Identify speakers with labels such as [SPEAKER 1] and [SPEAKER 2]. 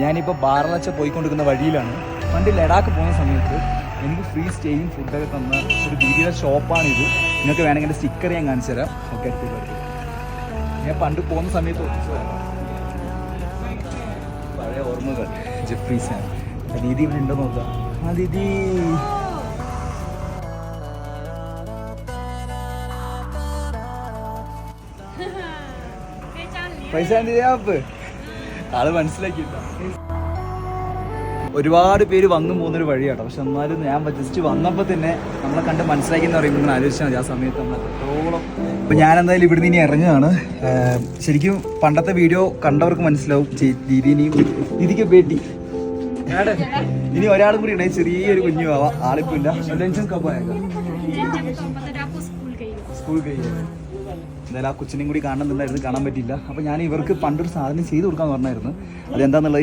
[SPEAKER 1] ഞാനിപ്പോൾ ബാർലച്ച പോയിക്കൊണ്ടിരിക്കുന്ന വഴിയിലാണ്. പണ്ട് ലഡാക്ക് പോകുന്ന സമയത്ത് എനിക്ക് ഫ്രീ സ്റ്റേയും ഫുഡൊക്കെ തന്ന ഒരു ദീദിയുടെ ഷോപ്പാണിത്. നിങ്ങൾക്ക് വേണമെങ്കിൽ എൻ്റെ സ്റ്റിക്കർ ഞാൻ കാണിച്ചു തരാം. ഓക്കെ, ഞാൻ പണ്ട് പോകുന്ന സമയത്ത് പഴയ ഓർമ്മകൾ. ജെഫ്രീസാണ്. ദീദി ഇവിടെ ഉണ്ടോ നോക്കാം. ആ ദീദി, പൈസ ആള് മനസ്സിലാക്കിയില്ല. ഒരുപാട് പേര് വന്നു പോകുന്നൊരു വഴിയാട്ടോ. പക്ഷെ എന്നാലും ഞാൻ ജസ്റ്റ് വന്നപ്പോൾ തന്നെ നമ്മളെ കണ്ട് മനസ്സിലാക്കി എന്ന് പറയുമ്പോൾ നിങ്ങൾ ആലോചിച്ചാൽ മതി ആ സമയത്ത് നമ്മൾ എത്രത്തോളം. അപ്പം ഞാൻ എന്തായാലും ഇവിടുന്ന് ഇനി ഇറങ്ങുകയാണ്. ശരിക്കും പണ്ടത്തെ വീഡിയോ കണ്ടവർക്ക് മനസ്സിലാവും. ദീദിക്ക് ബേട്ടി ഇനി ഒരാളും കൂടി ഉണ്ടെങ്കിൽ ചെറിയൊരു കുഞ്ഞു ആവാം. ആളിപ്പോൾ ഇല്ല. സ്കൂൾ കഴിഞ്ഞു. എന്തായാലും ആ കൊച്ചിനെയും കൂടി കാണുന്നുണ്ടായിരുന്നു, കാണാൻ പറ്റിയില്ല. അപ്പോൾ ഞാൻ ഇവർക്ക് പണ്ടൊരു സാധനം ചെയ്ത് കൊടുക്കാമെന്ന് പറഞ്ഞായിരുന്നു. അതെന്താണെന്നുള്ളത്